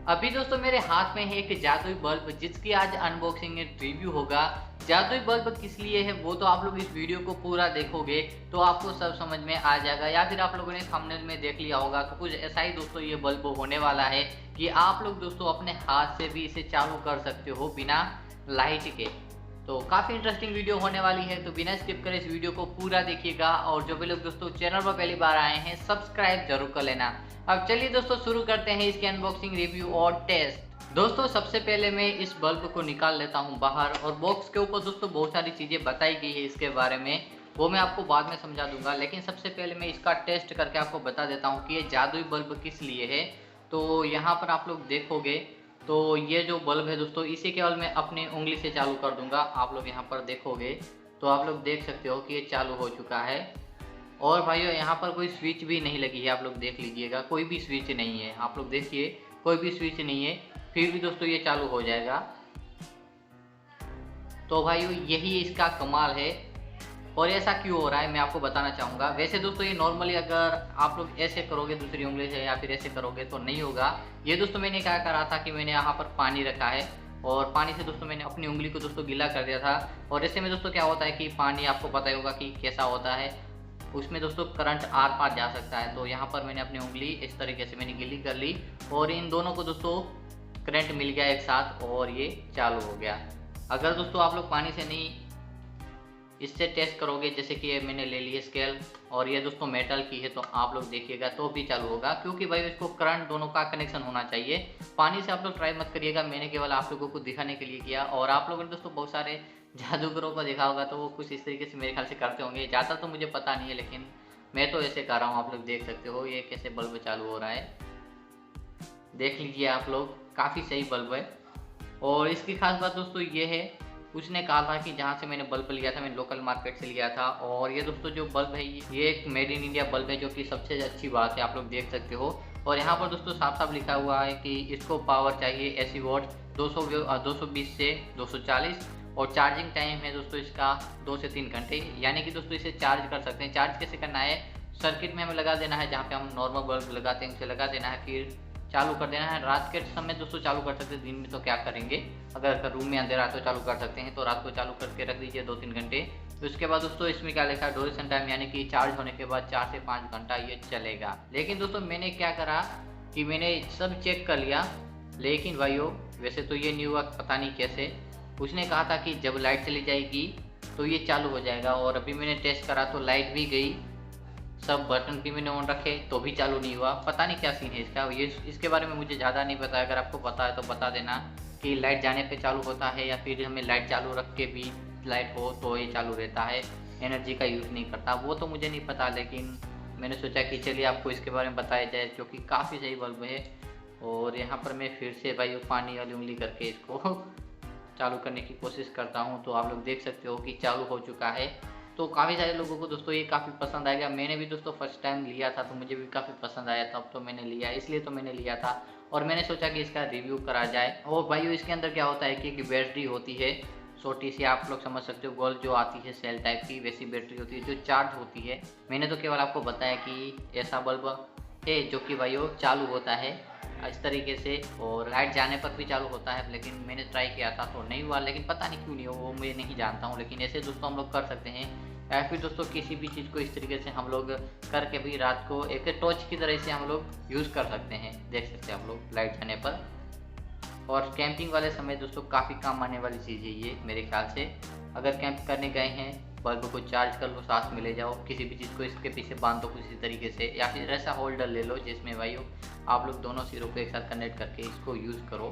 अभी दोस्तों मेरे हाथ में है एक जादुई बल्ब जिसकी आज अनबॉक्सिंग रिव्यू होगा। जादुई बल्ब किस लिए है वो तो आप लोग इस वीडियो को पूरा देखोगे तो आपको सब समझ में आ जाएगा, या फिर आप लोगों ने थंबनेल में देख लिया होगा। तो कुछ ऐसा ही दोस्तों ये बल्ब होने वाला है कि आप लोग दोस्तों अपने हाथ से भी इसे चालू कर सकते हो बिना लाइट के। तो काफ़ी इंटरेस्टिंग वीडियो होने वाली है, तो बिना स्किप करे इस वीडियो को पूरा देखिएगा। और जो भी लोग दोस्तों चैनल पर पहली बार आए हैं सब्सक्राइब जरूर कर लेना। अब चलिए दोस्तों शुरू करते हैं इसकी अनबॉक्सिंग, रिव्यू और टेस्ट। दोस्तों सबसे पहले मैं इस बल्ब को निकाल लेता हूं बाहर, और बॉक्स के ऊपर दोस्तों बहुत सारी चीज़ें बताई गई है इसके बारे में, वो मैं आपको बाद में समझा दूंगा। लेकिन सबसे पहले मैं इसका टेस्ट करके आपको बता देता हूँ कि ये जादुई बल्ब किस लिए है। तो यहाँ पर आप लोग देखोगे तो ये जो बल्ब है दोस्तों इसे केवल मैं अपनी उंगली से चालू कर दूंगा। आप लोग यहाँ पर देखोगे तो आप लोग देख सकते हो कि ये चालू हो चुका है। और भाइयों यहाँ पर कोई स्विच भी नहीं लगी है, आप लोग देख लीजिएगा, कोई भी स्विच नहीं है। आप लोग देखिए कोई भी स्विच नहीं है, फिर भी दोस्तों ये चालू हो जाएगा। तो भाइयों यही इसका कमाल है। और ऐसा क्यों हो रहा है मैं आपको बताना चाहूँगा। वैसे दोस्तों ये नॉर्मली अगर आप लोग ऐसे करोगे दूसरी उंगली से या फिर ऐसे करोगे तो नहीं होगा। ये दोस्तों मैंने क्या करा था कि मैंने यहाँ पर पानी रखा है और पानी से दोस्तों मैंने अपनी उंगली को दोस्तों गीला कर दिया था। और ऐसे में दोस्तों क्या होता है कि पानी आपको पता ही होगा कि कैसा होता है, उसमें दोस्तों करंट आर पार जा सकता है। तो यहाँ पर मैंने अपनी उंगली इस तरीके से मैंने गीली कर ली और इन दोनों को दोस्तों करंट मिल गया एक साथ और ये चालू हो गया। अगर दोस्तों आप लोग पानी से नहीं इससे टेस्ट करोगे, जैसे कि ये मैंने ले ली है स्केल और ये दोस्तों मेटल की है, तो आप लोग देखिएगा तो भी चालू होगा, क्योंकि भाई इसको करंट दोनों का कनेक्शन होना चाहिए। पानी से आप लोग ट्राई मत करिएगा, मैंने केवल आप लोगों को दिखाने के लिए किया। और आप लोगों ने दोस्तों बहुत सारे जादूगरों को देखा होगा तो वो कुछ इस तरीके से मेरे ख्याल से करते होंगे। ज़्यादा तो मुझे पता नहीं है, लेकिन मैं तो ऐसे कर रहा हूँ। आप लोग देख सकते हो ये कैसे बल्ब चालू हो रहा है, देख लीजिए आप लोग, काफ़ी सही बल्ब है। और इसकी खास बात दोस्तों ये है, उसने कहा था कि जहाँ से मैंने बल्ब लिया था मैंने लोकल मार्केट से लिया था। और ये दोस्तों जो बल्ब है ये एक मेड इन इंडिया बल्ब है, जो कि सबसे अच्छी बात है, आप लोग देख सकते हो। और यहाँ पर दोस्तों साफ साफ लिखा हुआ है कि इसको पावर चाहिए 80 वॉट 220 से 240, और चार्जिंग टाइम है दोस्तों इसका 2 से 3 घंटे। यानी कि दोस्तों इसे चार्ज कर सकते हैं। चार्ज कैसे करना है, सर्किट में हमें लगा देना है, जहाँ पे हम नॉर्मल बल्ब लगाते हैं उसे लगा देना है, फिर चालू कर देना है। रात के समय दोस्तों चालू कर सकते हैं, दिन में तो क्या करेंगे, अगर रूम में अंधेरा तो चालू कर सकते हैं। तो रात को चालू करके रख दीजिए 2-3 घंटे। तो उसके बाद दोस्तों इसमें क्या लिखा है, ड्यूरेशन टाइम, यानी कि चार्ज होने के बाद 4 से 5 घंटा ये चलेगा। लेकिन दोस्तों मैंने क्या करा कि मैंने सब चेक कर लिया, लेकिन भाइयों वैसे तो ये नहीं हुआ, पता नहीं कैसे। उसने कहा था कि जब लाइट चली जाएगी तो ये चालू हो जाएगा, और अभी मैंने टेस्ट करा तो लाइट भी गई, सब बटन भी मैंने ऑन रखे तो भी चालू नहीं हुआ। पता नहीं क्या सीन है इसका, ये इसके बारे में मुझे ज़्यादा नहीं पता है। अगर आपको पता है तो बता देना कि लाइट जाने पे चालू होता है या फिर हमें लाइट चालू रख के भी लाइट हो तो ये चालू रहता है, एनर्जी का यूज़ नहीं करता, वो तो मुझे नहीं पता। लेकिन मैंने सोचा कि चलिए आपको इसके बारे में बताया जाए, जो कि काफ़ी सही बल्ब है। और यहाँ पर मैं फिर से भाई पानी वाली उंगली करके इसको चालू करने की कोशिश करता हूँ, तो आप लोग देख सकते हो कि चालू हो चुका है। तो काफ़ी सारे लोगों को दोस्तों ये काफ़ी पसंद आएगा। मैंने भी दोस्तों फर्स्ट टाइम लिया था तो मुझे भी काफ़ी पसंद आया, तब तो मैंने लिया, इसलिए तो मैंने लिया था। और मैंने सोचा कि इसका रिव्यू करा जाए। और भाई इसके अंदर क्या होता है कि एक बैटरी होती है छोटी सी, आप लोग समझ सकते हो, गोल जो आती है सेल टाइप की, वैसी बैटरी होती है जो चार्ज होती है। मैंने तो केवल आपको बताया कि ऐसा बल्ब है जो कि भाइयों चालू होता है इस तरीके से, और लाइट जाने पर भी चालू होता है। लेकिन मैंने ट्राई किया था तो नहीं हुआ, लेकिन पता नहीं क्यों नहीं हुआ, वो मैं नहीं जानता हूँ। लेकिन ऐसे दोस्तों हम लोग कर सकते हैं, या फिर दोस्तों किसी भी चीज़ को इस तरीके से हम लोग करके भी रात को एक टॉर्च की तरह से हम लोग यूज़ कर सकते हैं, देख सकते हैं आप लोग लाइट जाने पर। और कैंपिंग वाले समय दोस्तों काफ़ी काम आने वाली चीज़ है ये मेरे ख्याल से। अगर कैंप करने गए हैं, बल्ब को चार्ज कर लो, साथ में ले जाओ, किसी भी चीज़ को इसके पीछे बांध दो किसी तरीके से, या फिर ऐसा होल्डर ले लो जिसमें भाई आप लोग दोनों सिरों को एक साथ कनेक्ट करके इसको यूज़ करो,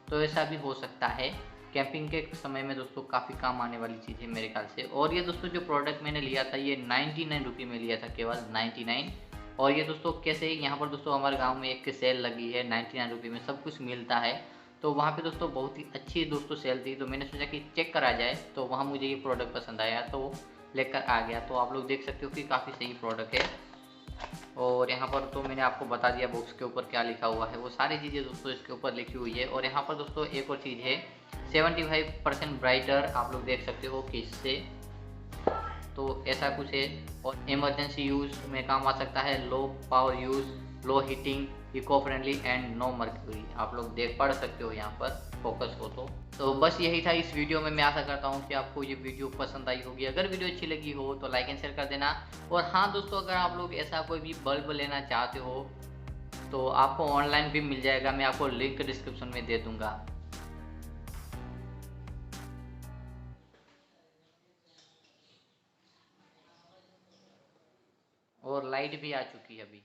तो ऐसा भी हो सकता है। कैंपिंग के समय में दोस्तों काफ़ी काम आने वाली चीज़ है मेरे ख्याल से। और ये दोस्तों जो प्रोडक्ट मैंने लिया था ये 99 रुपये में लिया था, केवल 99। और ये दोस्तों कैसे, यहाँ पर दोस्तों हमारे गांव में एक सेल लगी है, 99 रुपये में सब कुछ मिलता है। तो वहाँ पे दोस्तों बहुत ही अच्छी दोस्तों सेल थी, तो मैंने सोचा कि चेक करा जाए, तो वहाँ मुझे ये प्रोडक्ट पसंद आया तो लेकर आ गया। तो आप लोग देख सकते हो कि काफ़ी सही प्रोडक्ट है। और यहाँ पर तो मैंने आपको बता दिया बॉक्स के ऊपर क्या लिखा हुआ है, वो सारी चीज़ें दोस्तों इसके ऊपर लिखी हुई है। और यहाँ पर दोस्तों एक और चीज़ है, 75% ब्राइटर, आप लोग देख सकते हो कि इससे तो ऐसा कुछ है। और इमरजेंसी यूज़ में काम आ सकता है, low power use, low heating, eco friendly and no mercury. आप लोग देख पढ़ सकते हो यहाँ पर फोकस को। तो बस यही था इस वीडियो में। मैं आशा करता हूँ कि आपको ये वीडियो पसंद आई होगी। अगर वीडियो अच्छी लगी हो तो लाइक एंड शेयर कर देना। और हाँ दोस्तों, अगर आप लोग ऐसा कोई भी बल्ब लेना चाहते हो तो आपको ऑनलाइन भी मिल जाएगा, मैं आपको लिंक डिस्क्रिप्शन में दे दूंगा। और लाइट भी आ चुकी है अभी।